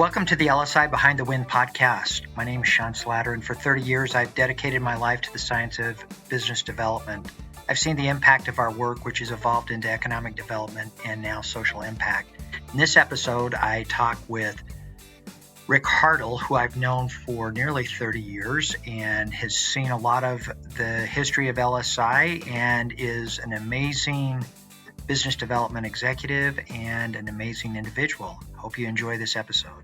Welcome to the LSI Behind the Wind podcast. My name is Sean Slatter, and for 30 years, I've dedicated my life to the science of business development. I've seen the impact of our work, which has evolved into economic development and now social impact. In this episode, I talk with Rick Hartle, who I've known for nearly 30 years and has seen a lot of the history of LSI and is an amazing business development executive and an amazing individual. Hope you enjoy this episode.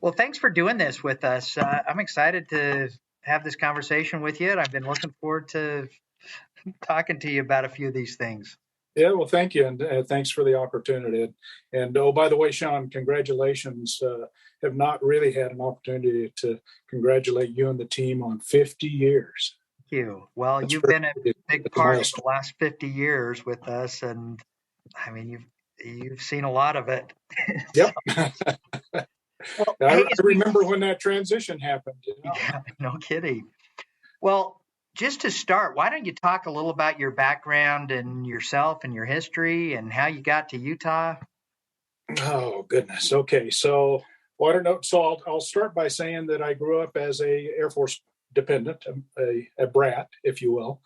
Well, thanks for doing this with us. I'm excited to have this conversation with you, and I've been looking forward to talking to you about a few of these things. Yeah, well, thank you, and thanks for the opportunity. And oh, by the way, Sean, congratulations. Have not really had an opportunity to congratulate you and the team on 50 years. Thank you. Well, you've been a big part of the last 50 years with us, and I mean, you've seen a lot of it. Yep. Well, I remember when that transition happened. You know? Yeah, no kidding. Well, just to start, why don't you talk a little about your background and yourself and your history and how you got to Utah? Oh, goodness. Okay. So, well, I don't know. So I'll start by saying that I grew up as a Air Force dependent, a brat, if you will.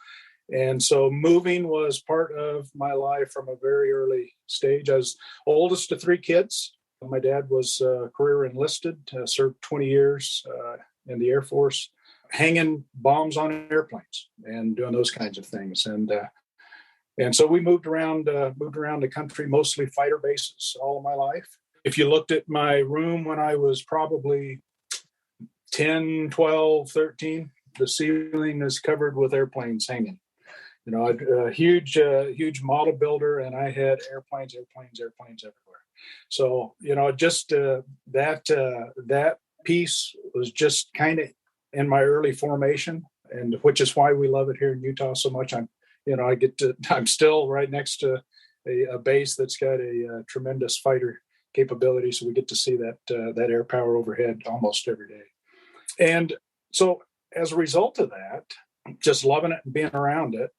And so moving was part of my life from a very early stage. I was oldest of three kids. My dad was career enlisted, served 20 years in the Air Force, hanging bombs on airplanes and doing those kinds of things. And so we moved around the country, mostly fighter bases all of my life. If you looked at my room when I was probably 10, 12, 13, the ceiling is covered with airplanes hanging. You know, a huge model builder, and I had airplanes everywhere. So, you know, just that piece was just kind of in my early formation, and which is why we love it here in Utah so much. I'm still right next to a base that's got a tremendous fighter capability, so we get to see that air power overhead almost every day. And so, as a result of that, just loving it and being around it.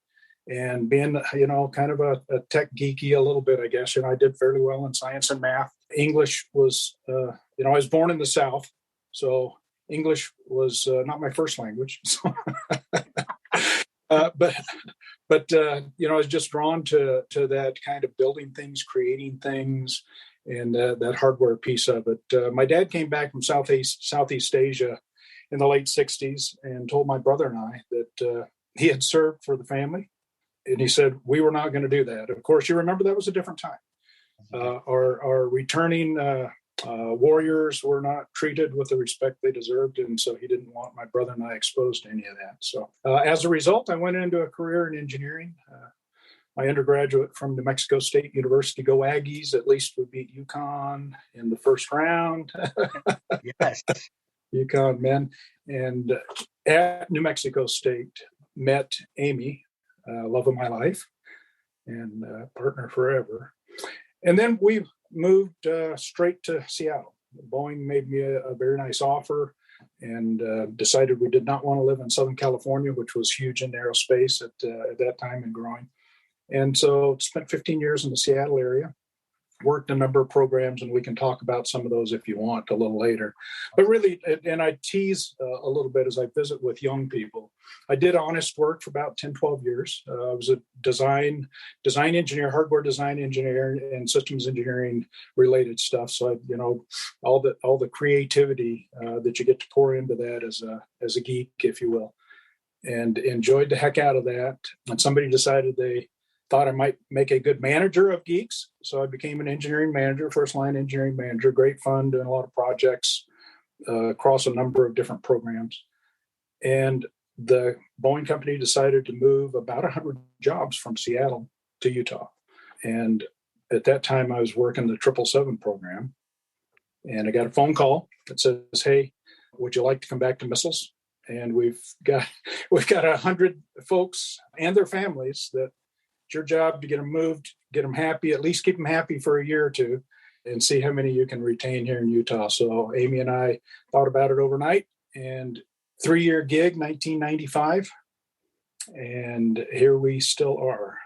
And being, you know, kind of a tech geeky a little bit, I guess. You know, I did fairly well in science and math. English was, I was born in the South, so English was not my first language. So but I was just drawn to that kind of building things, creating things, and that hardware piece of it. My dad came back from Southeast Asia in the late 60s and told my brother and I that he had served for the family. And he said, we were not going to do that. Of course, you remember that was a different time. Our returning warriors were not treated with the respect they deserved. And so he didn't want my brother and I exposed to any of that. So as a result, I went into a career in engineering. My undergraduate from New Mexico State University, go Aggies. At least we beat UConn in the first round. Yes. UConn men. And at New Mexico State, met Amy, love of my life and partner forever. And then we moved straight to Seattle. Boeing made me a very nice offer and decided we did not want to live in Southern California, which was huge in aerospace at that time and growing. And so spent 15 years in the Seattle area. Worked a number of programs, and we can talk about some of those if you want a little later. But really, and I tease a little bit as I visit with young people. I did honest work for about 10, 12 years. I was a design engineer, hardware design engineer, and systems engineering related stuff. So, all the creativity that you get to pour into that as a geek, if you will, and enjoyed the heck out of that. And somebody decided they thought I might make a good manager of geeks. So I became an engineering manager, first line engineering manager, great fun, doing a lot of projects across a number of different programs. And the Boeing company decided to move about 100 jobs from Seattle to Utah. And at that time I was working the 777 program, and I got a phone call that says, hey, would you like to come back to missiles? And we've got 100 folks and their families that it's your job to get them moved, get them happy, at least keep them happy for a year or two, and see how many you can retain here in Utah. So Amy and I thought about it overnight, and 3-year gig, 1995. And here we still are.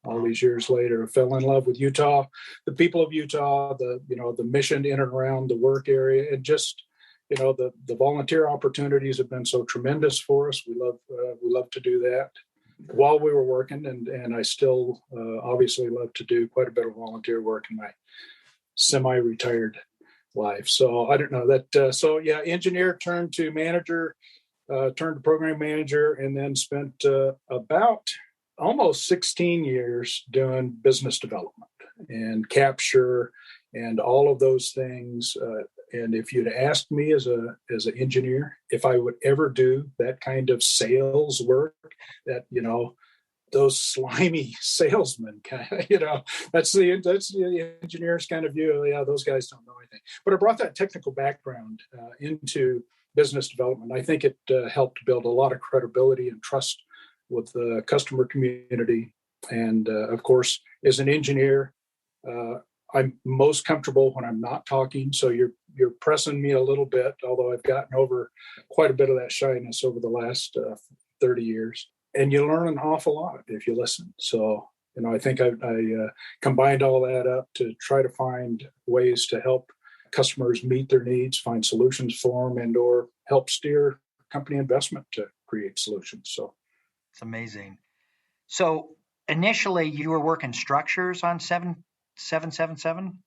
all these years later. I fell in love with Utah, the people of Utah, the mission in and around the work area, and just, the volunteer opportunities have been so tremendous for us. We love to do that while we were working, and I still obviously love to do quite a bit of volunteer work in my semi-retired life. So I don't know that. So yeah, engineer turned to manager, turned to program manager, and then spent about almost 16 years doing business development and capture and all of those things. And if you'd asked me as an engineer if I would ever do that kind of sales work, that those slimy salesmen kind of, that's the engineer's kind of view. Yeah, those guys don't know anything. But I brought that technical background into business development. I think it helped build a lot of credibility and trust with the customer community. And of course, as an engineer, I'm most comfortable when I'm not talking. So you're pressing me a little bit, although I've gotten over quite a bit of that shyness over the last 30 years. And you learn an awful lot if you listen. So, I think I combined all that up to try to find ways to help customers meet their needs, find solutions for them, and or help steer company investment to create solutions. So it's amazing. So initially you were working structures on 777?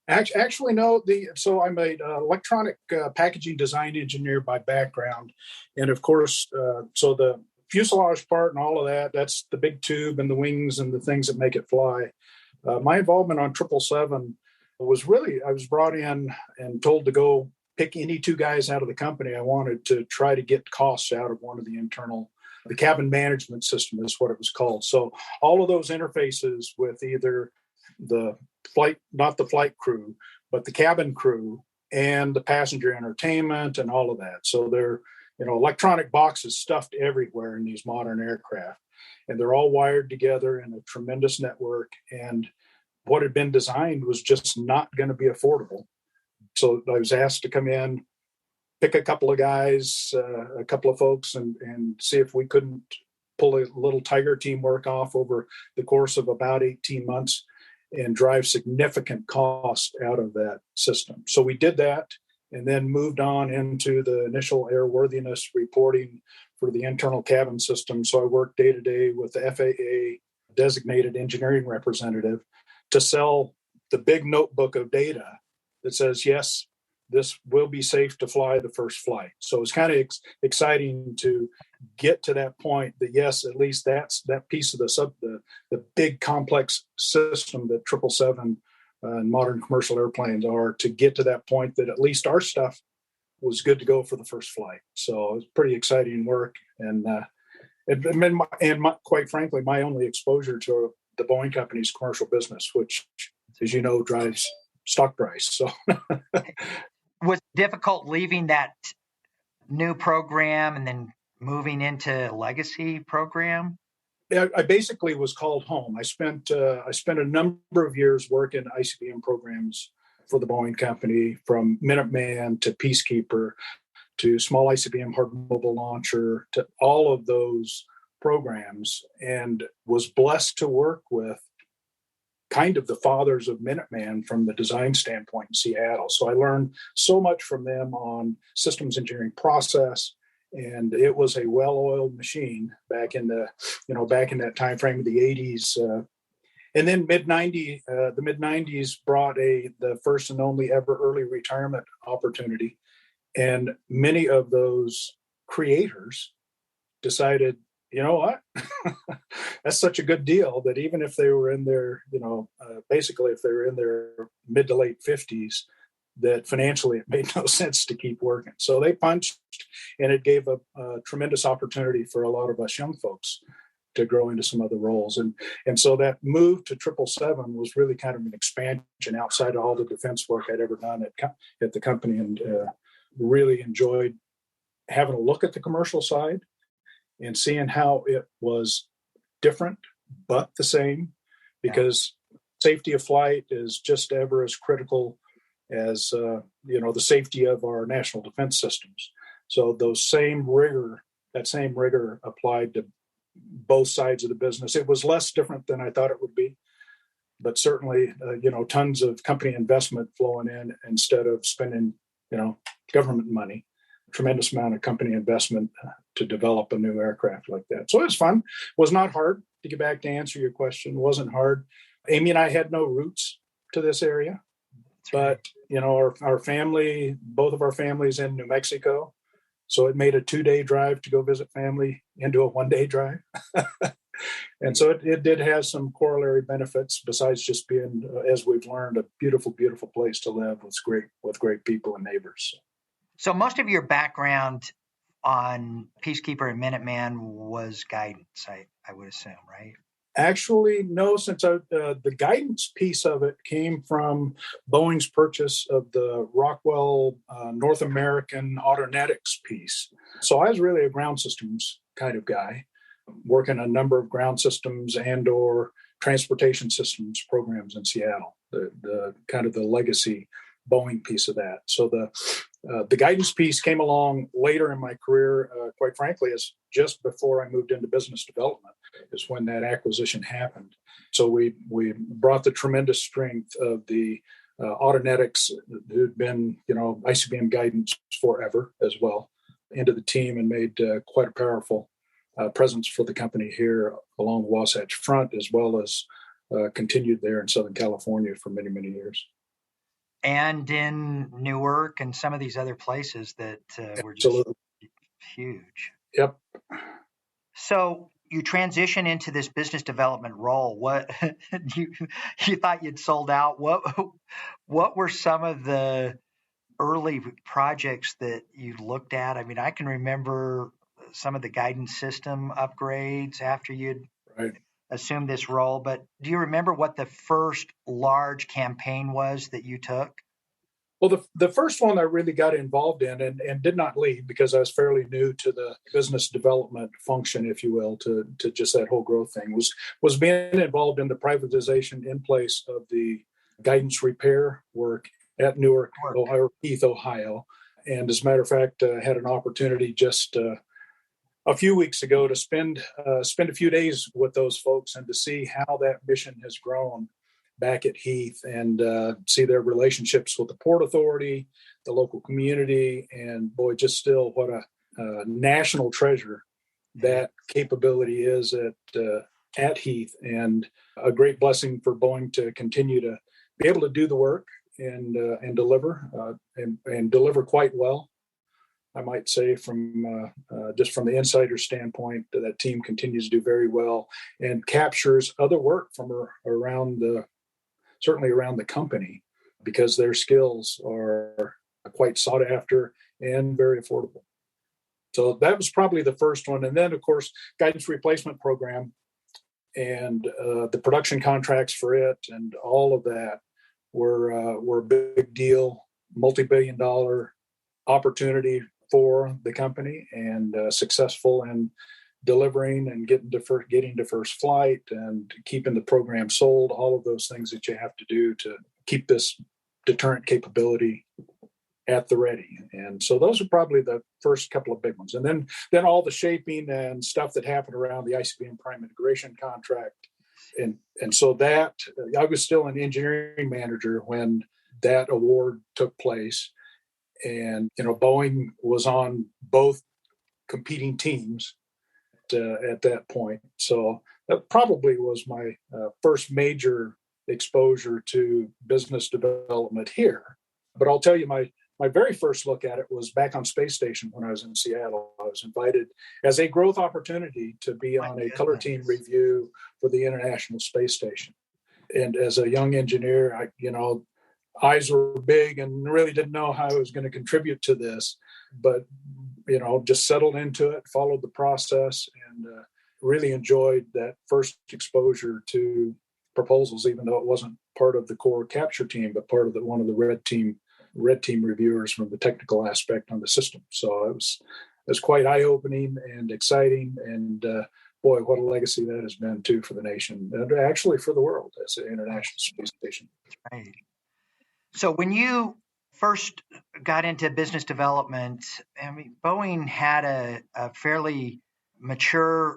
Actually, no. So I'm an electronic packaging design engineer by background, and of course, so the fuselage part and all of that's the big tube and the wings and the things that make it fly. My involvement on 777 was really, I was brought in and told to go pick any two guys out of the company. I wanted to try to get costs out of one of the cabin management system is what it was called. So all of those interfaces with either the flight, not the flight crew, but the cabin crew and the passenger entertainment and all of that. So they're, electronic boxes stuffed everywhere in these modern aircraft, and they're all wired together in a tremendous network. And what had been designed was just not going to be affordable. So I was asked to come in, pick a couple of guys, a couple of folks, and see if we couldn't pull a little tiger teamwork off over the course of about 18 months and drive significant cost out of that system. So we did that, and then moved on into the initial airworthiness reporting for the internal cabin system. So I worked day to day with the FAA designated engineering representative to sell the big notebook of data that says, yes, this will be safe to fly the first flight. So it's kind of exciting to get to that point that, yes, at least that's that piece of the big complex system that 777 and modern commercial airplanes are, to get to that point that at least our stuff was good to go for the first flight. So it's pretty exciting work. And quite frankly, my only exposure to the Boeing company's commercial business, which, as you know, drives stock price. So was it difficult leaving that new program and then moving into legacy program? I basically was called home. I spent a number of years working ICBM programs for the Boeing company, from Minuteman to Peacekeeper to small ICBM hard mobile launcher, to all of those programs, and was blessed to work with kind of the fathers of Minuteman from the design standpoint in Seattle. So I learned so much from them on systems engineering process, and it was a well-oiled machine back in that time frame of the 80s. And then the mid 90s brought the first and only ever early retirement opportunity, and many of those creators decided, you know what, that's such a good deal that even if they were in their, basically if they were in their mid to late 50s, that financially it made no sense to keep working. So they punched, and it gave a tremendous opportunity for a lot of us young folks to grow into some other roles. And so that move to 777 was really kind of an expansion outside of all the defense work I'd ever done at the company, and really enjoyed having a look at the commercial side and seeing how it was different but the same, because safety of flight is just ever as critical as the safety of our national defense systems. So that same rigor applied to both sides of the business. It was less different than I thought it would be, but certainly, tons of company investment flowing in instead of spending, government money. Tremendous amount of company investment to develop a new aircraft like that. So it was fun. It was not hard. To get back to answer your question, it wasn't hard. Amy and I had no roots to this area, but our family, both of our families in New Mexico. So it made a 2-day drive to go visit family into a 1-day drive. And so it did have some corollary benefits besides just being, as we've learned, a beautiful, beautiful place to live with great people and neighbors. So most of your background on Peacekeeper and Minuteman was guidance, I would assume, right? Actually, no, since the guidance piece of it came from Boeing's purchase of the Rockwell North American Autonetics piece. So I was really a ground systems kind of guy, working a number of ground systems and or transportation systems programs in Seattle, the kind of the legacy Boeing piece of that. So the guidance piece came along later in my career, quite frankly, is just before I moved into business development is when that acquisition happened. So we brought the tremendous strength of the Autonetics, who'd been, ICBM guidance forever as well, into the team and made quite a powerful presence for the company here along the Wasatch Front, as well as continued there in Southern California for many, many years. And in Newark and some of these other places that were just huge. Yep. So you transition into this business development role. What you thought you'd sold out? What were some of the early projects that you looked at? I mean, I can remember some of the guidance system upgrades after you'd assumed this role, but do you remember what the first large campaign was that you took? Well, the first one I really got involved in and did not lead because I was fairly new to the business development function, if you will, to just that whole growth thing, was being involved in the privatization in place of the guidance repair work at Newark, Ohio, Heath, Ohio. And as a matter of fact, had an opportunity just a few weeks ago to spend a few days with those folks and to see how that mission has grown back at Heath and see their relationships with the Port Authority, the local community, and boy, just still what a national treasure that capability is at Heath, and a great blessing for Boeing to continue to be able to do the work and deliver and deliver quite well. I might say from just from the insider standpoint, that team continues to do very well and captures other work from certainly around the company, because their skills are quite sought after and very affordable. So that was probably the first one. And then, of course, guidance replacement program and the production contracts for it and all of that were a big deal, multi-billion-dollar opportunity for the company, and successful in delivering and getting to first flight and keeping the program sold, all of those things that you have to do to keep this deterrent capability at the ready. And so those are probably the first couple of big ones. And then all the shaping and stuff that happened around the ICBM prime integration contract. And so that I was still an engineering manager when that award took place. And, Boeing was on both competing teams at that point. So that probably was my first major exposure to business development here. But I'll tell you, my very first look at it was back on Space Station when I was in Seattle. I was invited as a growth opportunity to be on a color team review for the International Space Station. And as a young engineer, eyes were big and really didn't know how I was going to contribute to this, but just settled into it, followed the process, and really enjoyed that first exposure to proposals, even though it wasn't part of the core capture team, but part of one of the red team reviewers from the technical aspect on the system. So it was quite eye-opening and exciting, and boy, what a legacy that has been too for the nation, and actually for the world as an International Space Station. Right. So when you first got into business development, I mean, Boeing had a fairly mature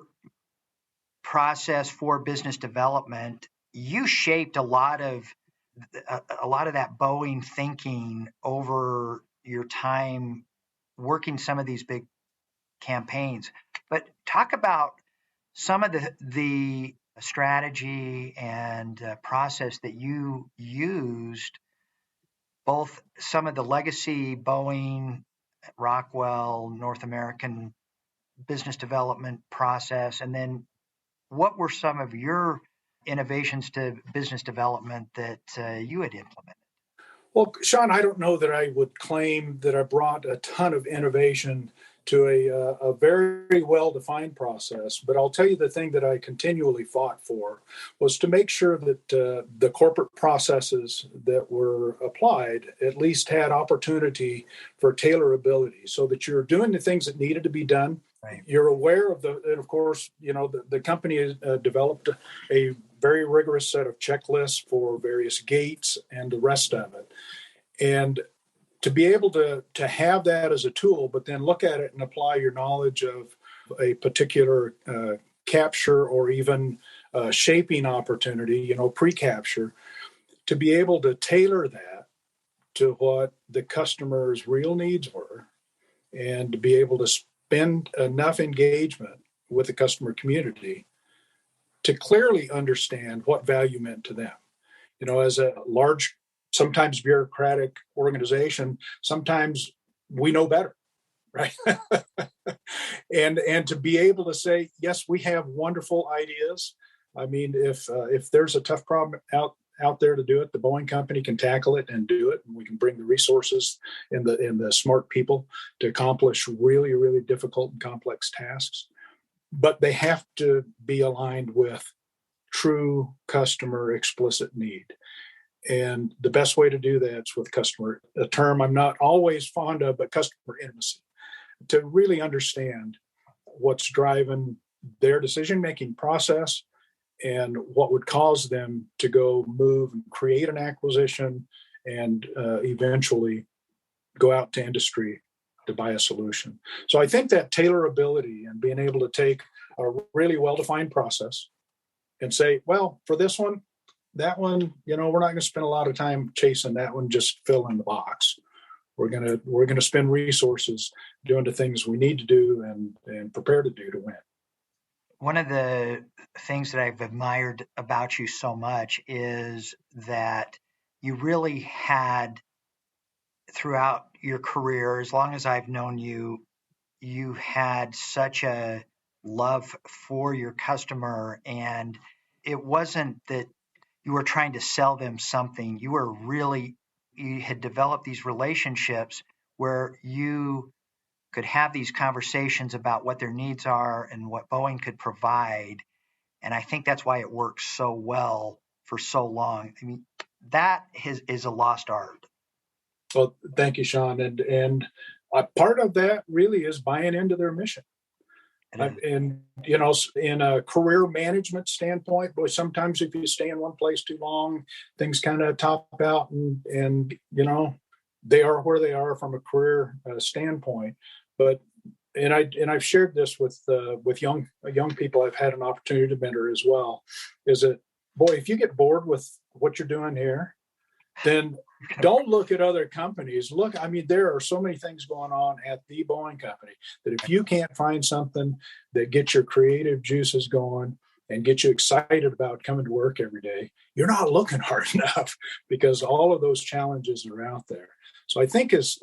process for business development, you shaped a lot of that Boeing thinking over your time working some of these big campaigns. But talk about some of the strategy and process that you used, both some of the legacy Boeing, Rockwell, North American business development process, and then what were some of your innovations to business development that you had implemented? Well, Sean, I don't know that I would claim that I brought a ton of innovation to a very well defined process, but I'll tell you the thing that I continually fought for was to make sure that the corporate processes that were applied at least had opportunity for tailorability so that you're doing the things that needed to be done. Right. You're aware of and of course, the company developed a very rigorous set of checklists for various gates and the rest of it. And to be able to have that as a tool, but then look at it and apply your knowledge of a particular capture or even shaping opportunity, pre-capture, to be able to tailor that to what the customer's real needs were and to be able to spend enough engagement with the customer community to clearly understand what value meant to them. As a large, sometimes bureaucratic organization, sometimes we know better, right? and to be able to say, yes, we have wonderful ideas. I mean, if there's a tough problem out there to do it, the Boeing company can tackle it and do it, and we can bring the resources and the smart people to accomplish really, really difficult and complex tasks. But they have to be aligned with true customer explicit need. And the best way to do that is with customer, a term I'm not always fond of, but customer intimacy, to really understand what's driving their decision-making process and what would cause them to go move and create an acquisition and eventually go out to industry to buy a solution. So I think that tailorability and being able to take a really well-defined process and say, well, for this one, that one, we're not going to spend a lot of time chasing that one, just fill in the box. We're going to spend resources doing the things we need to do and prepare to do to win. One of the things that I've admired about you so much is that you really had, throughout your career, as long as I've known you, you had such a love for your customer. And it wasn't that you were trying to sell them something. You had developed these relationships where you could have these conversations about what their needs are and what Boeing could provide. And I think that's why it works so well for so long. I mean, that is a lost art. Well, thank you, Sean. And part of that really is buying into their mission. And, in a career management standpoint, boy, sometimes if you stay in one place too long, things kind of top out and they are where they are from a career standpoint. But I've shared this with young people I've had an opportunity to mentor as well, is that, boy, if you get bored with what you're doing here, then don't look at other companies. There are so many things going on at the Boeing company that if you can't find something that gets your creative juices going and get you excited about coming to work every day, you're not looking hard enough, because all of those challenges are out there. So I think as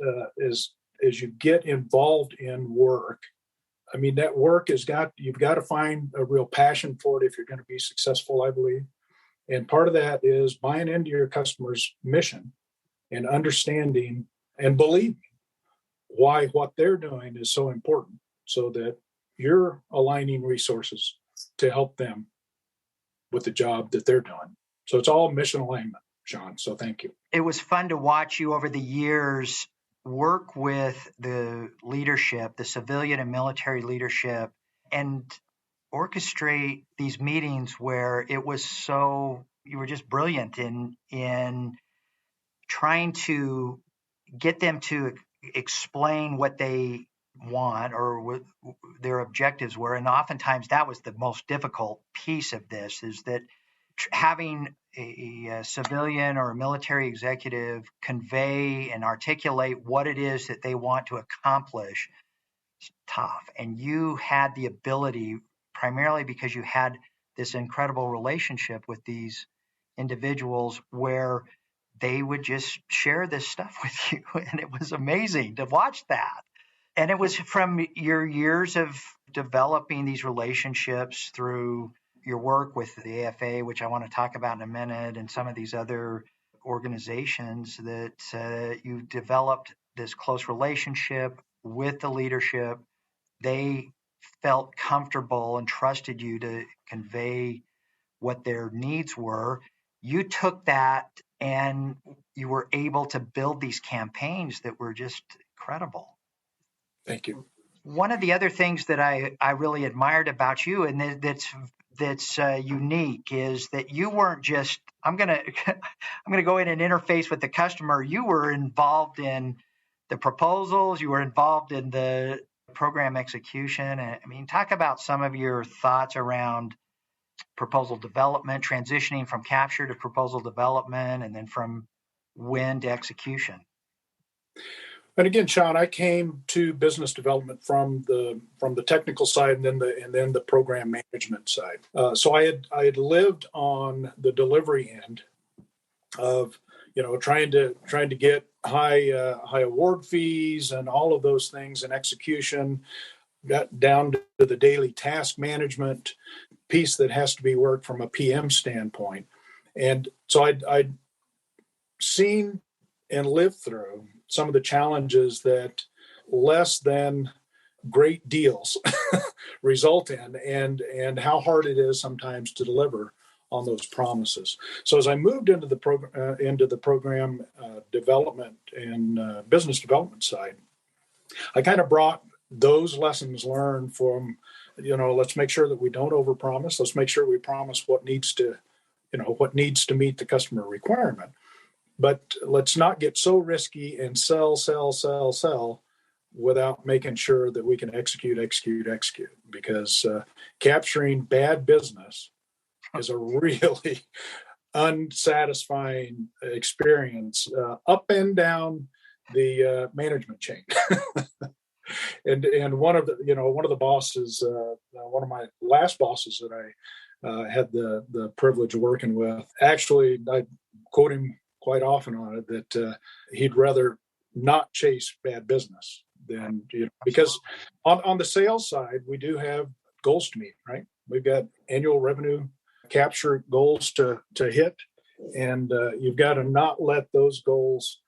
you get involved in work, that work you've got to find a real passion for it if you're going to be successful, I believe. And part of that is buying into your customer's mission and understanding and believing why what they're doing is so important, so that you're aligning resources to help them with the job that they're doing. So it's all mission alignment, Sean. So thank you. It was fun to watch you over the years work with the leadership, the civilian and military leadership, and orchestrate these meetings where you were just brilliant in trying to get them to explain what they want or what their objectives were. And oftentimes that was the most difficult piece of this, is that having a civilian or a military executive convey and articulate what it is that they want to accomplish is tough. And you had the ability, primarily because you had this incredible relationship with these individuals, where they would just share this stuff with you. And it was amazing to watch that. And it was from your years of developing these relationships through your work with the AFA, which I want to talk about in a minute, and some of these other organizations, that you developed this close relationship with the leadership. They felt comfortable and trusted you to convey what their needs were. You took that and you were able to build these campaigns that were just incredible. Thank you. One of the other things that I really admired about you, and that's unique, is that you weren't just I'm gonna go in and interface with the customer. You were involved in the proposals. You were involved in the program execution. I mean, talk about some of your thoughts around proposal development, transitioning from capture to proposal development, and then from win to execution. And again, Sean, I came to business development from the technical side, and then the program management side. So I had lived on the delivery end of trying to get high award fees and all of those things, and execution, got down to the daily task management piece that has to be worked from a PM standpoint. And so I'd seen and lived through some of the challenges that less than great deals result in, and how hard it is sometimes to deliver on those promises. So as I moved into the program development and business development side, I kind of brought those lessons learned from, let's make sure that we don't overpromise. Let's make sure we promise what needs to meet the customer requirement. But let's not get so risky and sell without making sure that we can execute, because capturing bad business is a really unsatisfying experience up and down the management chain. And one of the bosses, one of my last bosses that I had the privilege of working with, actually, I quote him quite often on it, that he'd rather not chase bad business than, because on the sales side, we do have goals to meet, right? We've got annual revenue capture goals to hit, and you've got to not let those goals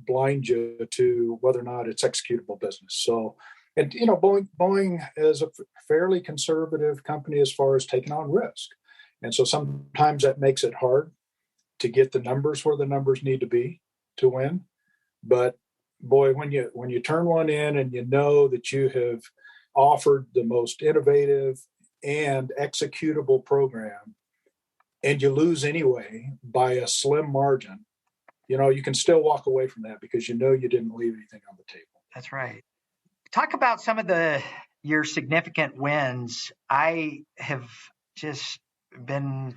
blind you to whether or not it's executable business. So, and Boeing is a fairly conservative company as far as taking on risk, and so sometimes that makes it hard to get the numbers where the numbers need to be to win. But boy, when you turn one in and you know that you have offered the most innovative and executable program, and you lose anyway by a slim margin, you can still walk away from that because you didn't leave anything on the table. That's right. Talk about some of your significant wins. I have just been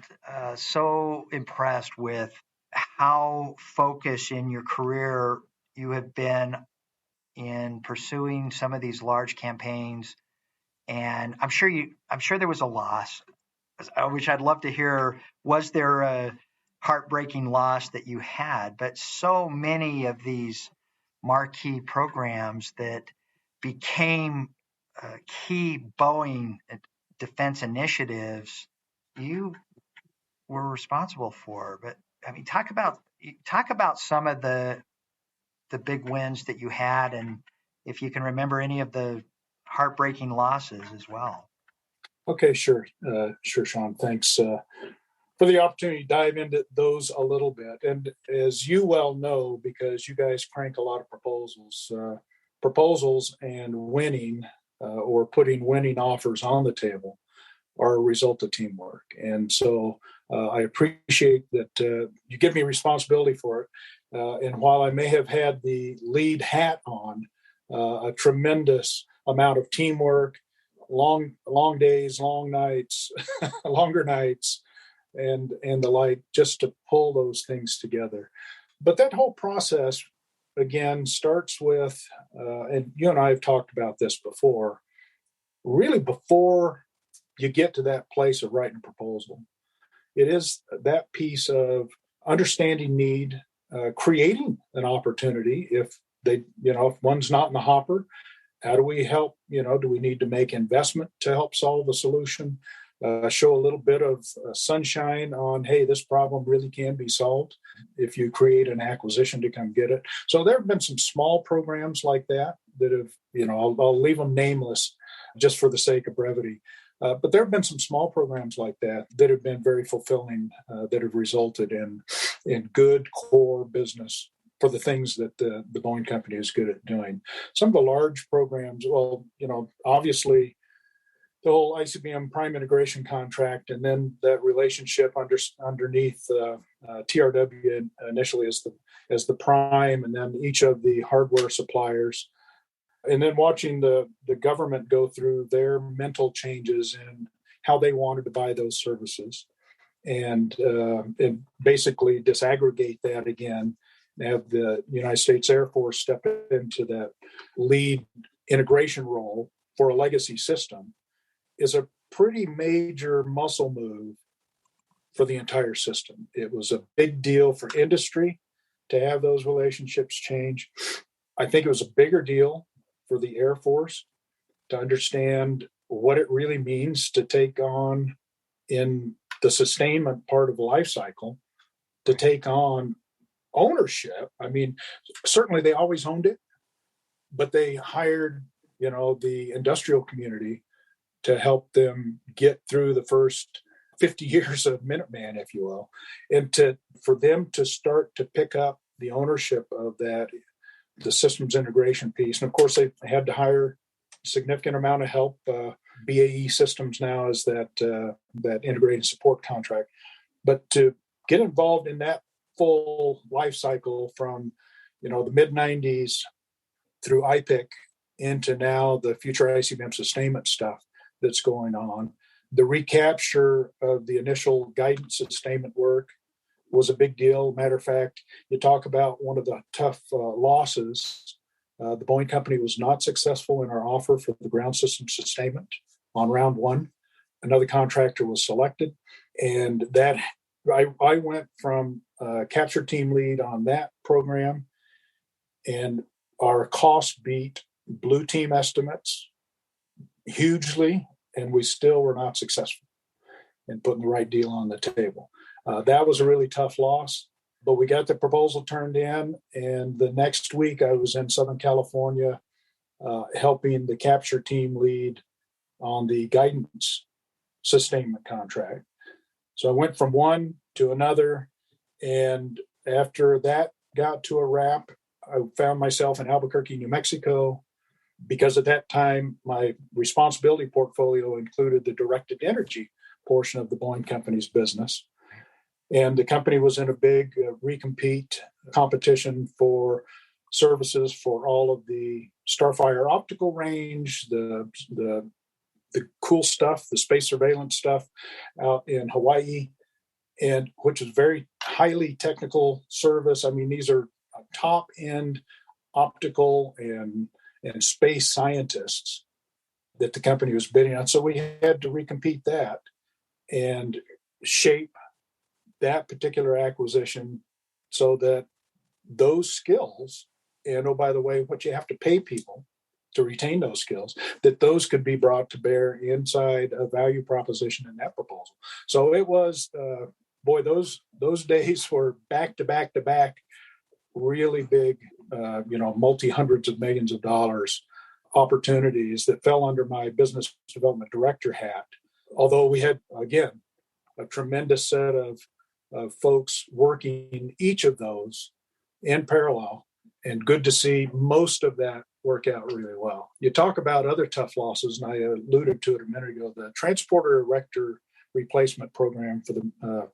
so impressed with how focused in your career you have been in pursuing some of these large campaigns. And I'm sure there was a loss, which I'd love to hear. Was there a heartbreaking loss that you had? But so many of these marquee programs that became key Boeing defense initiatives, you were responsible for. But I mean, talk about some of the big wins that you had, and if you can remember any of the heartbreaking losses as well. Okay, sure, Sean. Thanks for the opportunity to dive into those a little bit. And as you well know, because you guys crank a lot of proposals and winning or putting winning offers on the table are a result of teamwork. And so I appreciate that you give me responsibility for it. And while I may have had the lead hat on, a tremendous amount of teamwork, long days, long nights, longer nights, and the like, just to pull those things together. But that whole process, again, starts with, and you and I have talked about this before, really before you get to that place of writing a proposal. It is that piece of understanding need, creating an opportunity. If if one's not in the hopper, how do we help? Do we need to make investment to help solve the solution? Show a little bit of sunshine on, hey, this problem really can be solved if you create an acquisition to come get it. So there have been some small programs like that have, I'll leave them nameless just for the sake of brevity. But there have been some small programs like that have been very fulfilling, that have resulted in good core business for the things that the Boeing company is good at doing. Some of the large programs, well, obviously the whole ICBM prime integration contract, and then that relationship underneath TRW initially as the prime, and then each of the hardware suppliers, and then watching the government go through their mental changes and how they wanted to buy those services, and basically disaggregate that again, and have the United States Air Force step into that lead integration role for a legacy system, is a pretty major muscle move for the entire system. It was a big deal for industry to have those relationships change. I think it was a bigger deal for the Air Force to understand what it really means to take on, in the sustainment part of the life cycle, to take on ownership. I mean, certainly they always owned it, but they hired, the industrial community to help them get through the first 50 years of Minuteman, if you will, and for them to start to pick up the ownership of that, the systems integration piece. And of course, they had to hire a significant amount of help. BAE Systems now is that integrated support contract. But to get involved in that full life cycle from, the mid-90s through IPIC into now the future ICBM sustainment stuff that's going on. The recapture of the initial guidance sustainment work was a big deal. Matter of fact, you talk about one of the tough losses. The Boeing company was not successful in our offer for the ground system sustainment on round one. Another contractor was selected, and that I went from capture team lead on that program, and our cost beat blue team estimates hugely, and we still were not successful in putting the right deal on the table. That was a really tough loss, but we got the proposal turned in, and the next week I was in Southern California helping the capture team lead on the guidance sustainment contract. So I went from one to another, and after that got to a wrap, I found myself in Albuquerque, New Mexico, because at that time, my responsibility portfolio included the directed energy portion of the Boeing company's business. And the company was in a big recompete competition for services for all of the Starfire optical range, the cool stuff, the space surveillance stuff out in Hawaii, and which is very highly technical service. I mean, these are top end optical and space scientists that the company was bidding on. So we had to recompete that and shape that particular acquisition so that those skills, and oh, by the way, what you have to pay people to retain those skills, that those could be brought to bear inside a value proposition in that proposal. So it was, those days were back to back to back, really big, multi-hundreds of millions of dollars opportunities that fell under my business development director hat. Although we had, again, a tremendous set of folks working each of those in parallel, and good to see most of that work out really well. You talk about other tough losses, and I alluded to it a minute ago. The transporter erector replacement program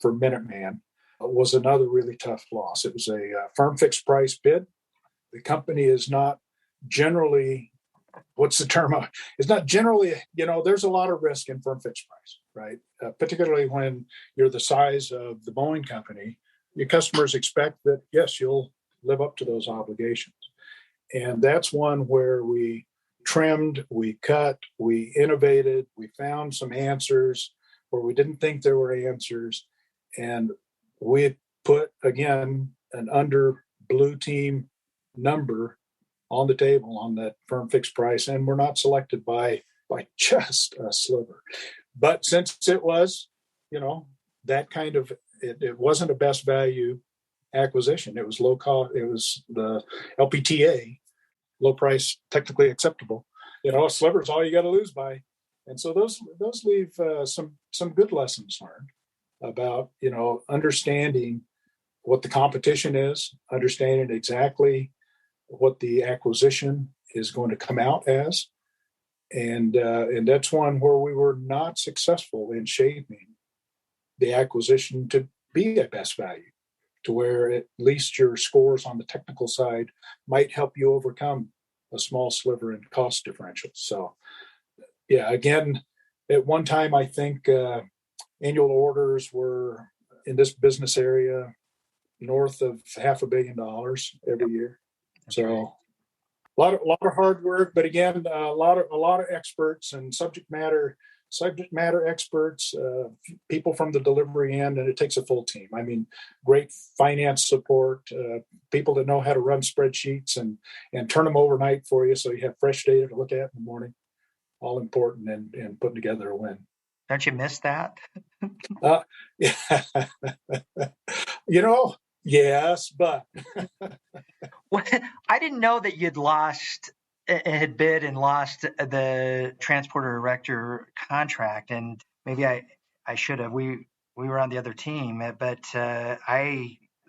for Minuteman was another really tough loss. It was a firm fixed price bid. The company is not generally what's the term? It's not generally, there's a lot of risk in firm fixed price, right? Particularly when you're the size of the Boeing company, your customers expect that, yes, you'll live up to those obligations. And that's one where we trimmed, we cut, we innovated, we found some answers where we didn't think there were answers. And we put, again, an under blue team number on the table on that firm fixed price, and we're not selected by just a sliver. But since it was, that kind of, it wasn't a best value acquisition. It was low cost. It was the LPTA, low price, technically acceptable. A sliver is all you got to lose by, and so those leave some good lessons learned about understanding what the competition is, understanding exactly what the acquisition is going to come out as. And that's one where we were not successful in shaping the acquisition to be at best value, to where at least your scores on the technical side might help you overcome a small sliver in cost differentials. So, yeah, again, at one time, I think annual orders were in this business area north of $500 million every year. That's so right. A lot of hard work, but again, a lot of experts and subject matter experts, people from the delivery end, and it takes a full team. I mean, great finance support, people that know how to run spreadsheets and turn them overnight for you, so you have fresh data to look at in the morning. All important in putting together a win. Don't you miss that? Yeah. Yes, but Well, I didn't know that had bid and lost the transporter erector contract, and maybe I should have. We were on the other team, but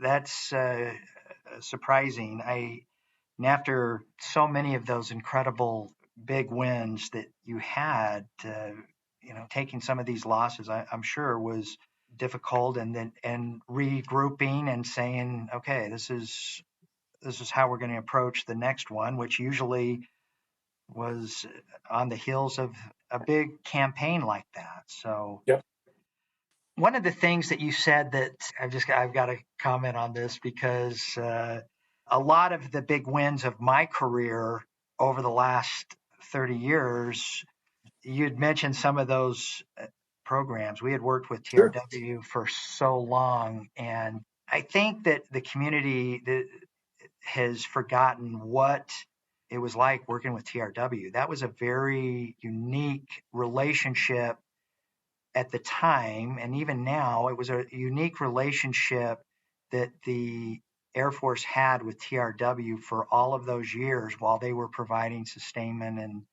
that's surprising. And after so many of those incredible big wins that you had, taking some of these losses, I'm sure was difficult, and regrouping and saying, okay, this is how we're going to approach the next one, which usually was on the heels of a big campaign like that. So, yep. One of the things that you said that I've got to comment on this, because a lot of the big wins of my career over the last 30 years, you'd mentioned some of those programs. We had worked with TRW for so long, and I think that the community has forgotten what it was like working with TRW. That was a very unique relationship at the time, and even now, it was a unique relationship that the Air Force had with TRW for all of those years while they were providing sustainment and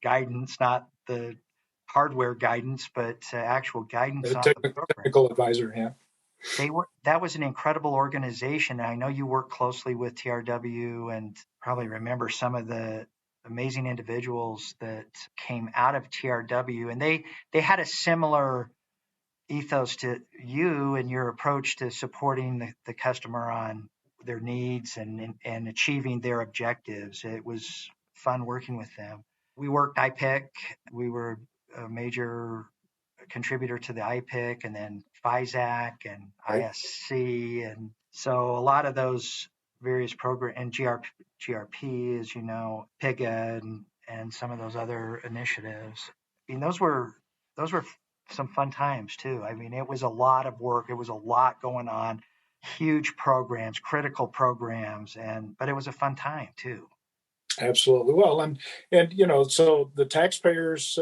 guidance, not the hardware guidance, but actual guidance on the program. Technical advisor, yeah. That was an incredible organization. I know you work closely with TRW and probably remember some of the amazing individuals that came out of TRW, and they had a similar ethos to you and your approach to supporting the customer on their needs and achieving their objectives. It was fun working with them. We worked IPIC. We were a major contributor to the IPIC, and then FISAC and ISC. And so a lot of those various programs, and GRP, as you know, PIGA, and some of those other initiatives. I mean, those were some fun times too. I mean, it was a lot of work. It was a lot going on, huge programs, critical programs, but it was a fun time too. Absolutely. Well, and so the taxpayers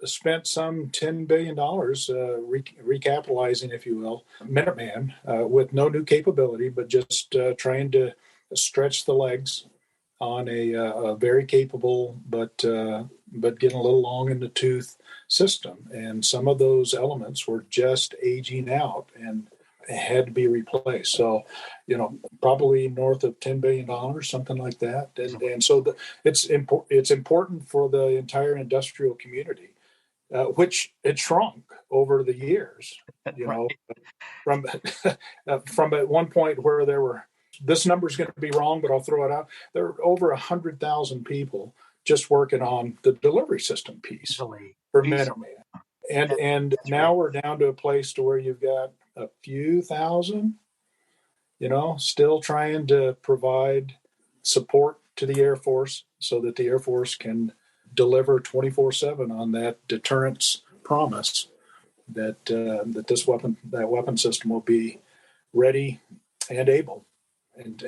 spent some $10 billion recapitalizing, if you will, Minuteman with no new capability, but just trying to stretch the legs on a very capable but getting a little long in the tooth system. And some of those elements were just aging out and had to be replaced. So, probably north of $10 billion, something like that. And so it's important for the entire industrial community, which it shrunk over the years, from at one point where there were this number is going to be wrong, but I'll throw it out. There are over 100,000 people just working on the delivery system piece for Minuteman. And now we're down to a place to where you've got a few thousand, still trying to provide support to the Air Force so that the Air Force can deliver 24/7 on that deterrence promise that that weapon system will be ready and able. And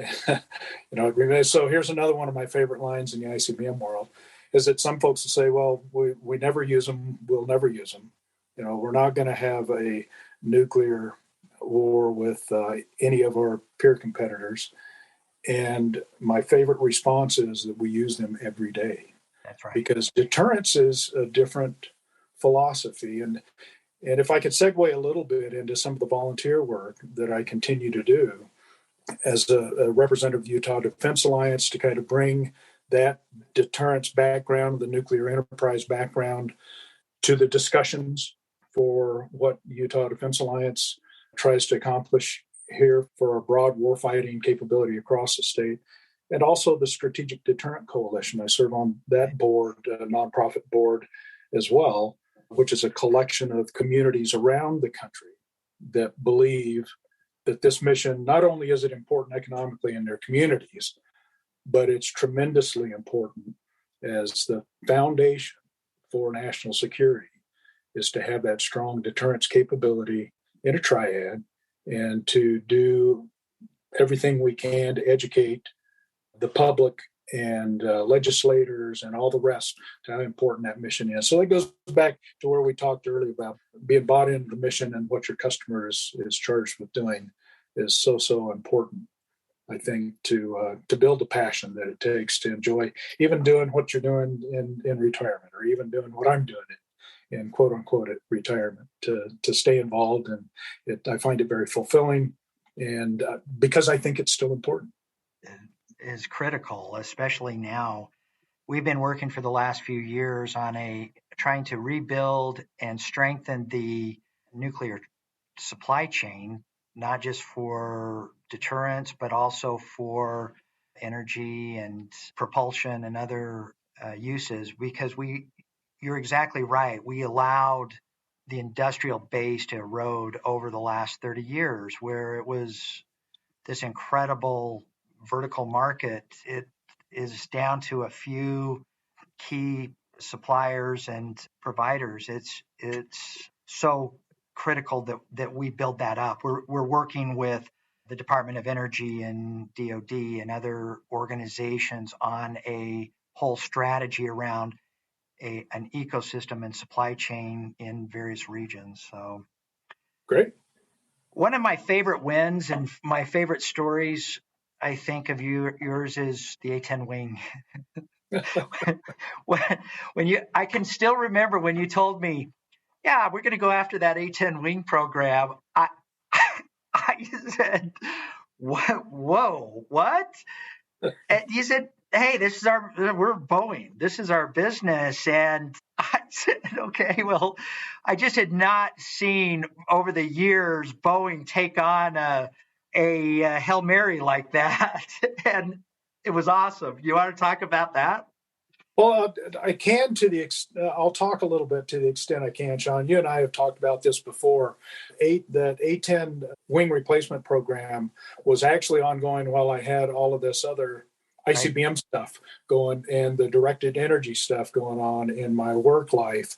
so here's another one of my favorite lines in the ICBM world is that some folks will say, well, we never use them, we'll never use them. We're not going to have a nuclear war with any of our peer competitors. And my favorite response is that we use them every day. That's right. Because deterrence is a different philosophy. And if I could segue a little bit into some of the volunteer work that I continue to do as a representative of the Utah Defense Alliance to kind of bring that deterrence background, the nuclear enterprise background to the discussions for what Utah Defense Alliance tries to accomplish here for a broad warfighting capability across the state, and also the Strategic Deterrent Coalition. I serve on that board, nonprofit board as well, which is a collection of communities around the country that believe that this mission, not only is it important economically in their communities, but it's tremendously important as the foundation for national security is to have that strong deterrence capability in a triad and to do everything we can to educate the public and legislators and all the rest to how important that mission is. So it goes back to where we talked earlier about being bought into the mission and what your customer is charged with doing is so important, I think, to build the passion that it takes to enjoy even doing what you're doing in retirement, or even doing what I'm doing in quote unquote at retirement, to stay involved. And I find it very fulfilling, and because I think it's still important. Is critical, especially now. We've been working for the last few years on trying to rebuild and strengthen the nuclear supply chain, not just for deterrence, but also for energy and propulsion and other uses, because you're exactly right. We allowed the industrial base to erode over the last 30 years, where it was this incredible vertical market. It is down to a few key suppliers and providers. It's so critical that we build that up. We're working with the Department of Energy and DoD and other organizations on a whole strategy around an ecosystem and supply chain in various regions. So great. One of my favorite wins and my favorite stories, I think, of yours is the A-10 wing. I can still remember when you told me, yeah, we're going to go after that A-10 wing program. I said, whoa, what? And you said, hey, we're Boeing. This is our business. And I said, okay, well, I just had not seen over the years Boeing take on a Hail Mary like that. And it was awesome. You want to talk about that? Well, I can I'll talk a little bit to the extent I can, Sean. You and I have talked about this before. That A-10 wing replacement program was actually ongoing while I had all of this other ICBM stuff going and the directed energy stuff going on in my work life,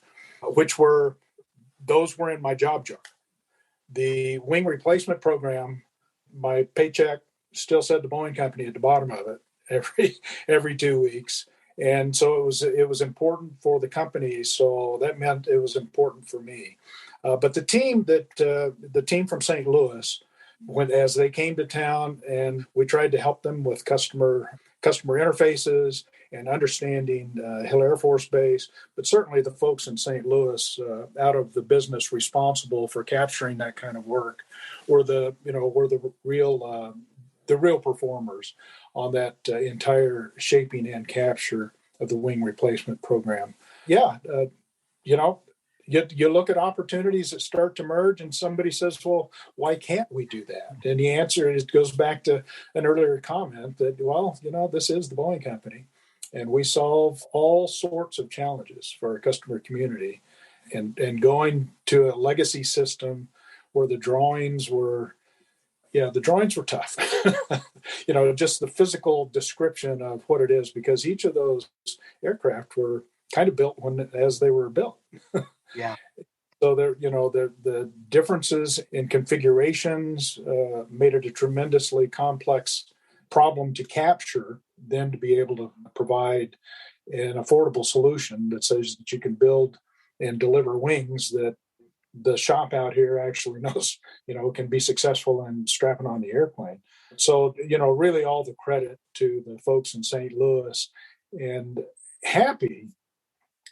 those were in my job jar. The wing replacement program, my paycheck still said the Boeing company at the bottom of it every 2 weeks. And so it was important for the company. So that meant it was important for me. But the team from St. Louis, as they came to town, and we tried to help them with customer interfaces and understanding Hill Air Force Base, but certainly the folks in St. Louis, out of the business responsible for capturing that kind of work, were the real performers on that entire shaping and capture of the wing replacement program. Yeah, you look at opportunities that start to merge, and somebody says, well, why can't we do that? And the answer is, goes back to an earlier comment that, well, this is the Boeing company, and we solve all sorts of challenges for our customer community. And going to a legacy system where the drawings were tough. Just the physical description of what it is, because each of those aircraft were kind of built as they were built. Yeah. So the differences in configurations made it a tremendously complex problem to capture, then to be able to provide an affordable solution that says that you can build and deliver wings that the shop out here actually knows, can be successful in strapping on the airplane. So, really all the credit to the folks in St. Louis, and happy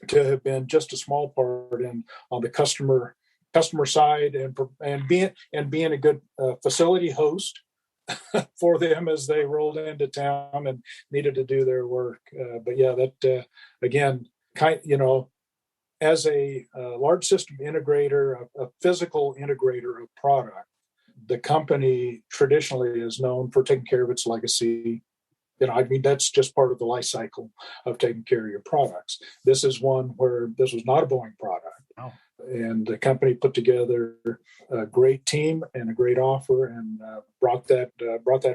to have been just a small part on the customer side, and being a good facility host for them as they rolled into town and needed to do their work. But yeah, that again, as a large system integrator, a physical integrator of product, the company traditionally is known for taking care of its legacy. That's just part of the life cycle of taking care of your products. This is one where this was not a Boeing product. Oh. And the company put together a great team and a great offer, and brought that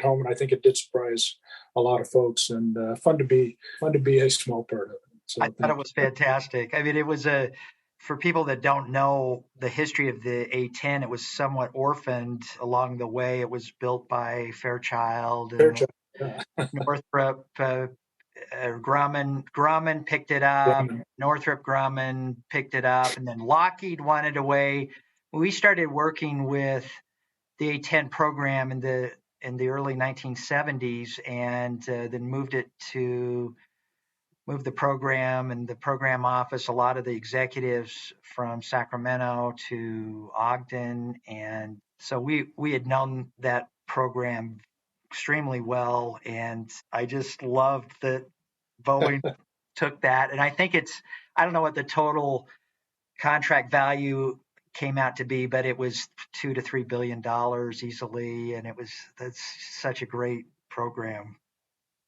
home. And I think it did surprise a lot of folks, and fun to be a small part of it. So I thought it was fantastic. I mean, it was for people that don't know the history of the A-10, it was somewhat orphaned along the way. It was built by Fairchild and Northrop. Grumman picked it up. Northrop Grumman picked it up, and then Lockheed wanted a way. We started working with the A-10 program in the early 1970s, and then moved the program and the program office, a lot of the executives from Sacramento to Ogden. And so we had known that program extremely well. And I just loved that Boeing took that. And I think I don't know what the total contract value came out to be, but it was $2 to $3 billion easily. And that's such a great program.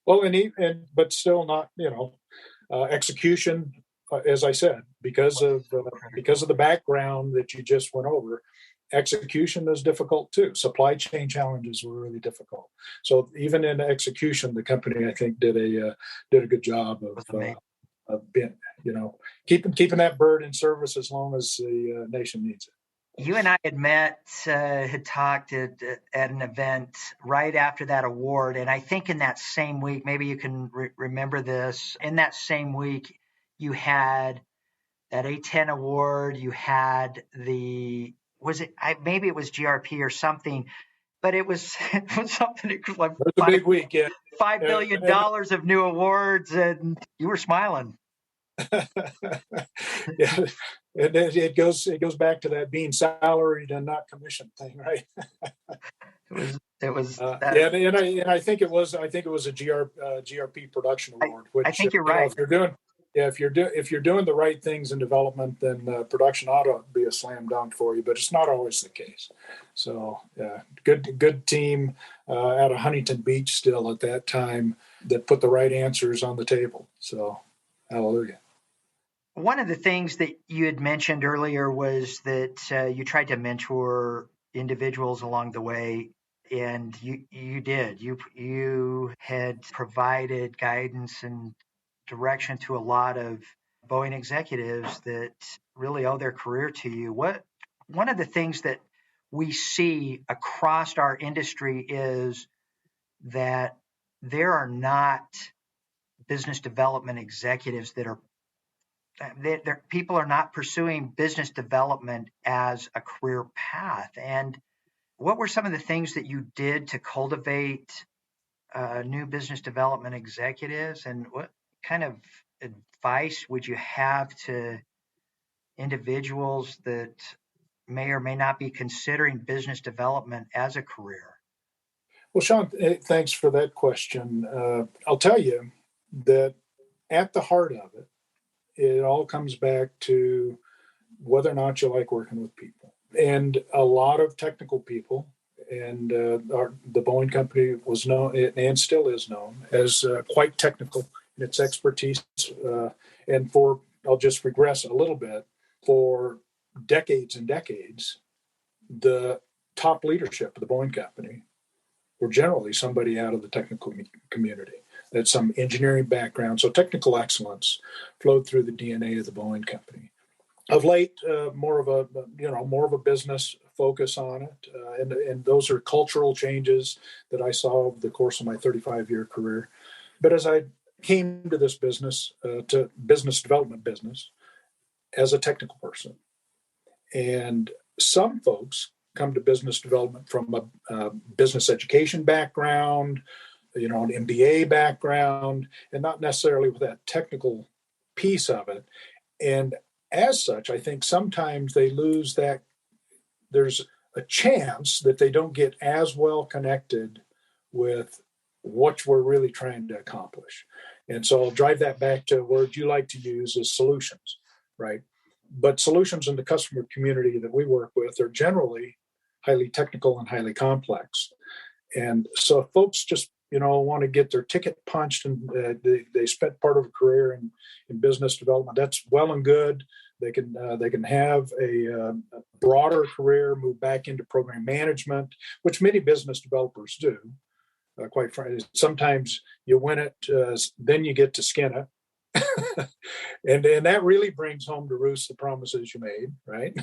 Well, but still not, execution, as I said, because of the background that you just went over. Execution is difficult too. Supply chain challenges were really difficult. So even in execution, the company, I think, did a good job of being, keeping that bird in service as long as the nation needs it. You and I had talked at an event right after that award. And I think in that same week, maybe you can remember this, in that same week, you had that A-10 award, you had maybe it was GRP or something, but it was something like it was a big week, yeah. $5 billion of new awards, and you were smiling. Yeah, it goes back to that being salaried and not commissioned thing, right? It was and I think it was a GRP production award. Which I think you're right. If you're doing the right things in development, then production ought to be a slam dunk for you. But it's not always the case. So yeah, good team out of Huntington Beach still at that time that put the right answers on the table. So hallelujah. One of the things that you had mentioned earlier was that you tried to mentor individuals along the way, and you did. You had provided guidance and direction to a lot of Boeing executives that really owe their career to you. One of the things that we see across our industry is that there are not business development executives that are people are not pursuing business development as a career path. And what were some of the things that you did to cultivate new business development executives, and what kind of advice would you have to individuals that may or may not be considering business development as a career? Well, Sean, thanks for that question. I'll tell you that at the heart of it, it all comes back to whether or not you like working with people. And a lot of technical people, and the Boeing company was known and still is known as quite technical in its expertise. And I'll just regress a little bit, for decades and decades, the top leadership of the Boeing company were generally somebody out of the technical community. That's some engineering background. So technical excellence flowed through the DNA of the Boeing company. Of late, more of a business focus on it, and those are cultural changes that I saw over the course of my 35-year career. But as I came to this business, to business development business, as a technical person, and some folks come to business development from a business education background, an MBA background, and not necessarily with that technical piece of it. And as such, I think sometimes they lose that. There's a chance that they don't get as well connected with what we're really trying to accomplish. And so I'll drive that back to a word you like to use is solutions, right? But solutions in the customer community that we work with are generally highly technical and highly complex. And so if folks just want to get their ticket punched and they spent part of a career in business development, that's well and good. They can have a broader career, move back into program management, which many business developers do. Quite frankly, sometimes you win it, then you get to skin it, and that really brings home to roost the promises you made, right?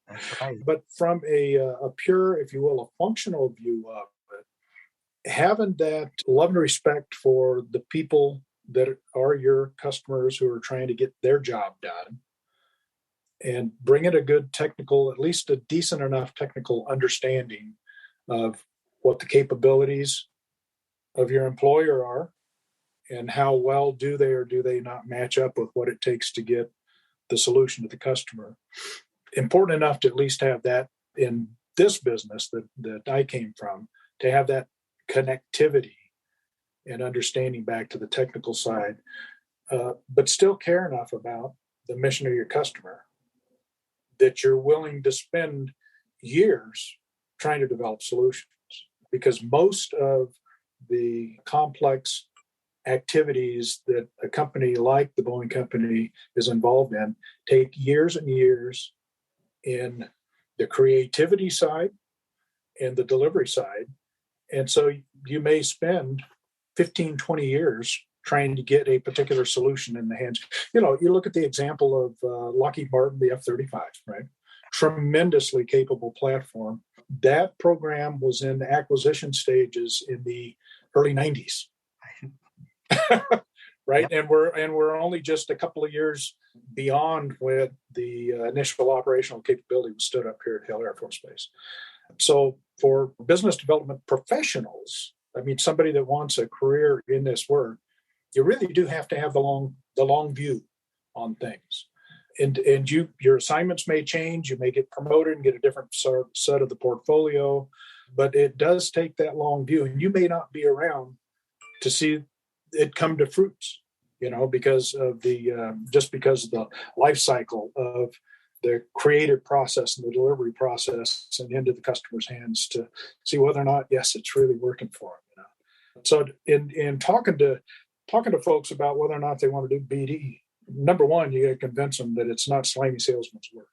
That's right. But from a pure, if you will, a functional view of it, having that love and respect for the people that are your customers who are trying to get their job done, and bring in a good technical, at least a decent enough technical understanding of what the capabilities of your employer are and how well do they or do they not match up with what it takes to get the solution to the customer. Important enough to at least have that in this business that I came from, to have that connectivity and understanding back to the technical side, but still care enough about the mission of your customer that you're willing to spend years trying to develop solutions. Because most of the complex activities that a company like the Boeing company is involved in take years and years in the creativity side and the delivery side. And so you may spend 15, 20 years trying to get a particular solution in the hands. You look at the example of Lockheed Martin, the F-35, right? Tremendously capable platform. That program was in acquisition stages in the early 90s. Right. Yep. And we're only just a couple of years beyond when the initial operational capability was stood up here at Hill Air Force Base. So for business development professionals, I mean, somebody that wants a career in this work, you really do have to have the long view on things. And your assignments may change. You may get promoted and get a different set of the portfolio, but it does take that long view. And you may not be around to see it come to fruits, because of because of the life cycle of the creative process and the delivery process and into the customer's hands to see whether or not, yes, it's really working for them. So in talking to folks about whether or not they want to do BD, number one, you got to convince them that it's not slimy salesman's work.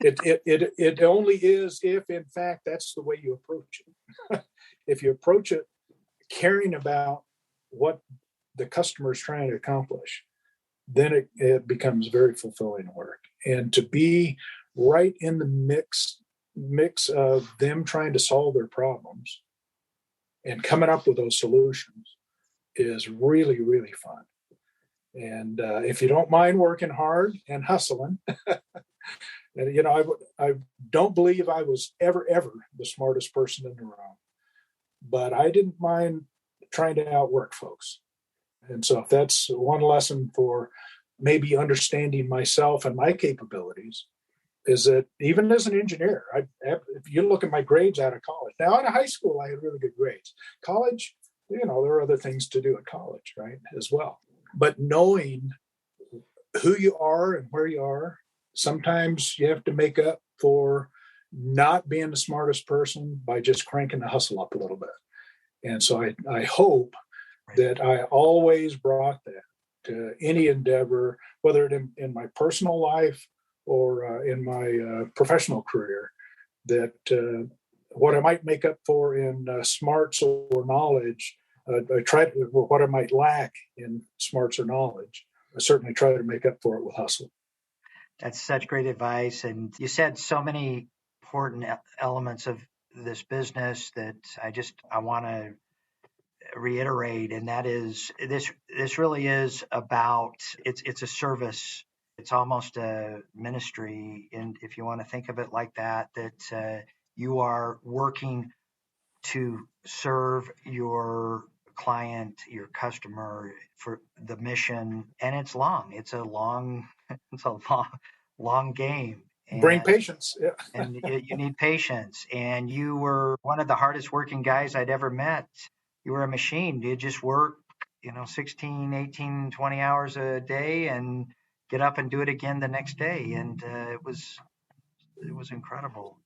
It only is if, in fact, that's the way you approach it. If you approach it caring about what the customer is trying to accomplish, then it becomes very fulfilling work. And to be right in the mix of them trying to solve their problems and coming up with those solutions is really, really fun. And if you don't mind working hard and hustling, and I don't believe I was ever the smartest person in the room, but I didn't mind trying to outwork folks. And so if that's one lesson for maybe understanding myself and my capabilities, is that even as an engineer, if you look at my grades out of college, now out of high school, I had really good grades. College, there are other things to do at college, right, as well. But knowing who you are and where you are sometimes you have to make up for not being the smartest person by just cranking the hustle up a little bit. And so I hope that I always brought that to any endeavor, whether it in my personal life or in my professional career, that what I might make up for in smarts or knowledge, I try to, what I might lack in smarts or knowledge, I certainly try to make up for it with hustle. That's such great advice. And you said so many important elements of this business that I want to reiterate, and that is this really is about it's a service. It's almost a ministry, and if you want to think of it like that, you are working to serve your client, your customer for the mission, and it's long. It's a long, it's a long game, Bring patience. Yeah. and you need patience. And you were one of the hardest working guys I'd ever met. You were a machine. You just work, 16, 18, 20 hours a day and get up and do it again the next day. And it was incredible.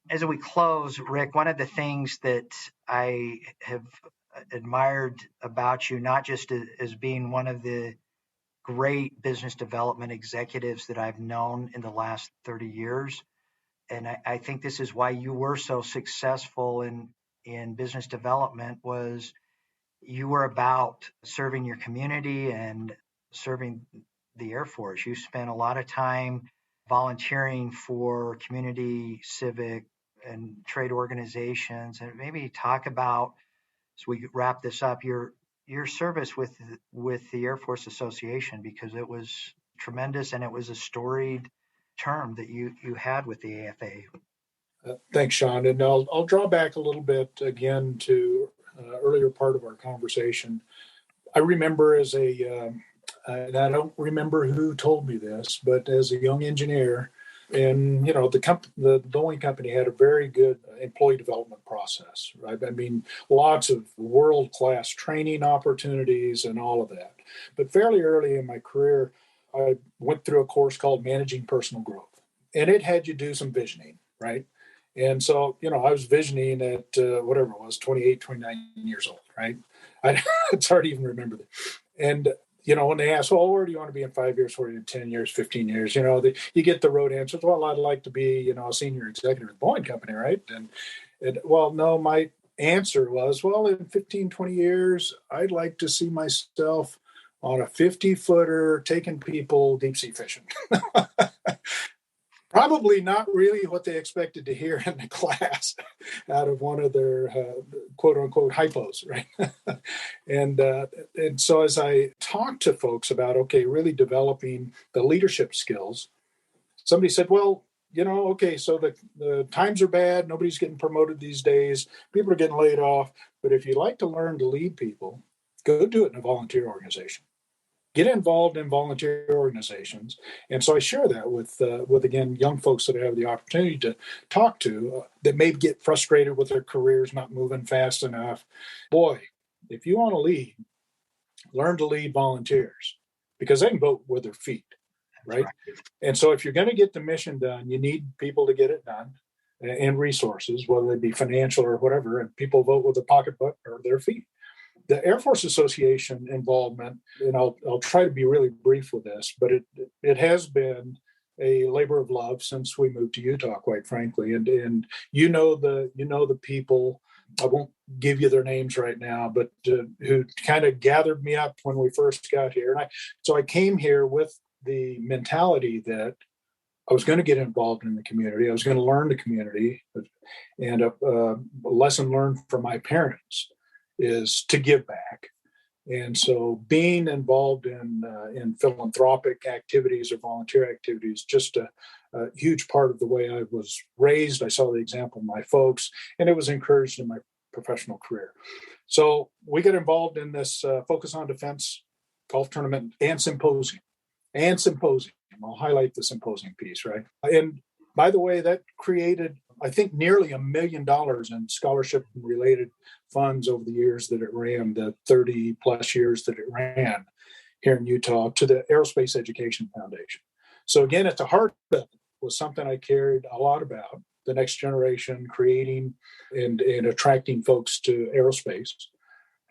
As we close, Rick, one of the things that I have admired about you, not just as being one of the great business development executives that I've known in the last 30 years, and I think this is why you were so successful in business development, was you were about serving your community and serving the Air Force. You spent a lot of time volunteering for community, civic, and trade organizations. And maybe talk about, as we wrap this up, your service with the Air Force Association, because it was tremendous and it was a storied term that you had with the AFA. Thanks, Sean. And I'll draw back a little bit again to earlier part of our conversation. I remember and I don't remember who told me this, but as a young engineer, and the Boeing company had a very good employee development process, right? I mean, lots of world-class training opportunities and all of that. But fairly early in my career, I went through a course called Managing Personal Growth, and it had you do some visioning, right? And so, I was visioning at whatever it was, 28, 29 years old, right? It's hard to even remember that. And when they ask, well, where do you want to be in 5 years, 4 years, 10 years, 15 years, you get the road answers. Well, I'd like to be, a senior executive at the Boeing company, right? And well, no, my answer was, well, in 15, 20 years, I'd like to see myself on a 50-footer taking people deep sea fishing. Probably not really what they expected to hear in the class out of one of their quote unquote hypos, right? and so as I talked to folks about, okay, really developing the leadership skills, somebody said, well, okay, so the times are bad. Nobody's getting promoted these days. People are getting laid off. But if you like to learn to lead people, go do it in a volunteer organization. Get involved in volunteer organizations. And so I share that with again, young folks that I have the opportunity to talk to that may get frustrated with their careers not moving fast enough. Boy, if you want to lead, learn to lead volunteers, because they can vote with their feet, right? And so if you're going to get the mission done, you need people to get it done and resources, whether they be financial or whatever, and people vote with their pocketbook or their feet. The Air Force Association involvement, and I'll try to be really brief with this, but it has been a labor of love since we moved to Utah, quite frankly. And the people, I won't give you their names right now, but who kind of gathered me up when we first got here. And so I came here with the mentality that I was going to get involved in the community. I was going to learn the community, and a lesson learned from my parents is to give back. And so being involved in philanthropic activities or volunteer activities, just a huge part of the way I was raised. I saw the example of my folks, and it was encouraged in my professional career. So we got involved in this Focus on Defense golf tournament and symposium. I'll highlight the symposium piece, right? And by the way, that created, I think, nearly $1 million in scholarship and related funds over the years that it ran, the 30 plus years that it ran here in Utah, to the Aerospace Education Foundation. So again, at the heart of it was something I cared a lot about, the next generation, creating and attracting folks to aerospace.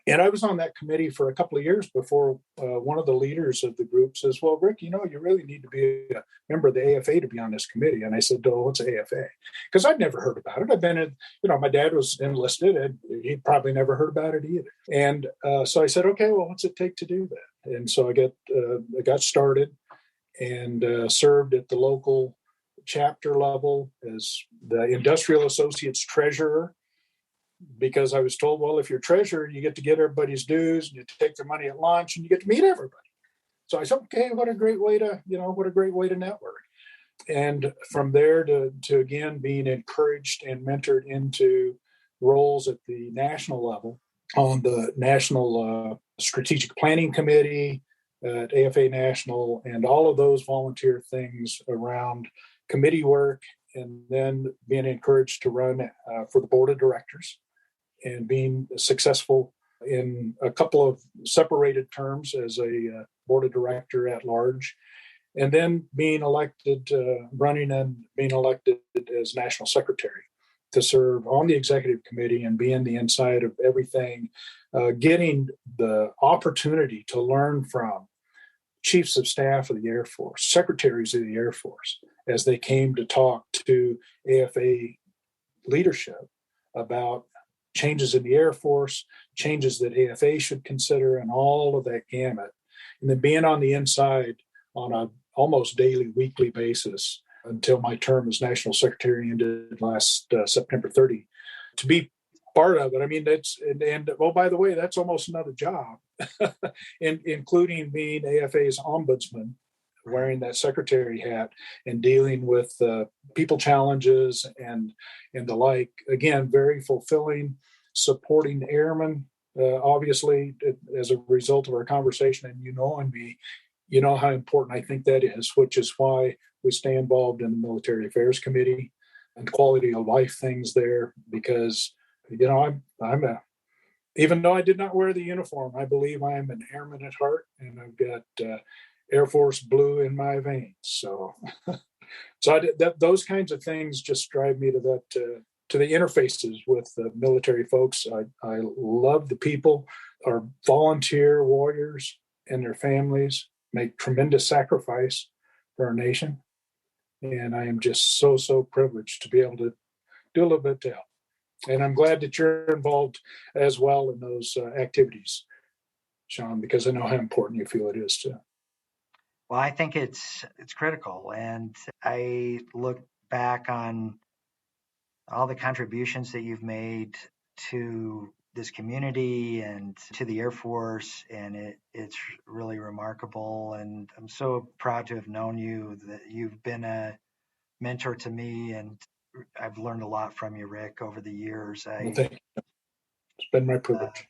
And I was on that committee for a couple of years before one of the leaders of the group says, well, Rick, you really need to be a member of the AFA to be on this committee. And I said, oh, what's AFA? Because I'd never heard about it. I've been in, my dad was enlisted and he'd probably never heard about it either. And so I said, okay, well, what's it take to do that? And so I got started and served at the local chapter level as the Industrial Associates treasurer, because I was told, well, if you're treasurer, you get to get everybody's dues and you take their money at lunch and you get to meet everybody. So I said, okay, what a great way to network. And from there to again, being encouraged and mentored into roles at the national level on the National Strategic Planning Committee at AFA National and all of those volunteer things around committee work, and then being encouraged to run for the board of directors and being successful in a couple of separated terms as a board of director at large, and then being elected, running and being elected as national secretary to serve on the executive committee and being the inside of everything, getting the opportunity to learn from chiefs of staff of the Air Force, secretaries of the Air Force, as they came to talk to AFA leadership about changes in the Air Force, changes that AFA should consider, and all of that gamut. And then being on the inside on a almost daily, weekly basis until my term as National Secretary ended last September 30. To be part of it, I mean, by the way, that's almost another job, including being AFA's ombudsman, wearing that secretary hat and dealing with people challenges and the like. Again, very fulfilling, supporting airmen, obviously, as a result of our conversation and knowing me, you know how important I think that is, which is why we stay involved in the Military Affairs Committee and quality of life things there, because, I'm even though I did not wear the uniform, I believe I am an airman at heart, and I've got Air Force blue in my veins. So, those kinds of things just drive me to that, to the interfaces with the military folks. I love the people. Our volunteer warriors and their families make tremendous sacrifice for our nation. And I am just so privileged to be able to do a little bit to help. And I'm glad that you're involved as well in those activities, Sean, because I know how important you feel it is too. Well, I think it's critical. And I look back on all the contributions that you've made to this community and to the Air Force, and it's really remarkable. And I'm so proud to have known you, that you've been a mentor to me, and I've learned a lot from you, Rick, over the years. Well, thank you. It's been my privilege.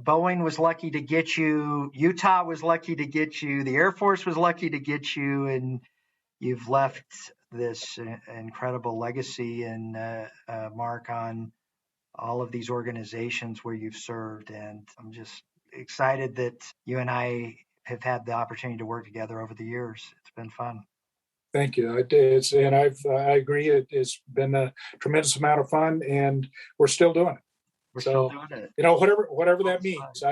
Boeing was lucky to get you. Utah was lucky to get you. The Air Force was lucky to get you, and you've left this incredible legacy and mark on all of these organizations where you've served. And I'm just excited that you and I have had the opportunity to work together over the years. It's been fun. Thank you. I agree. It's been a tremendous amount of fun, and we're still doing it. We're still doing it. Whatever that means.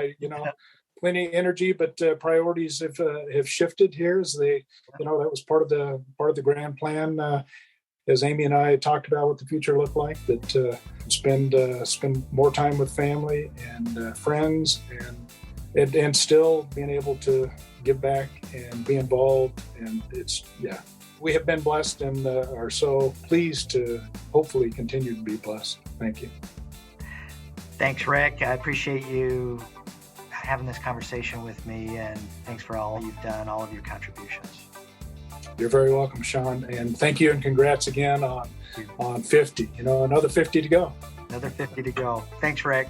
Plenty of energy, but priorities have shifted here as that was part of the grand plan. As Amy and I talked about what the future looked like, that spend more time with family and friends, and still being able to give back and be involved. And we have been blessed and are so pleased to hopefully continue to be blessed. Thank you. Thanks, Rick. I appreciate you having this conversation with me, and thanks for all you've done, all of your contributions. You're very welcome, Sean, and thank you, and congrats again on 50. Another 50 to go. Another 50 to go. Thanks, Rick.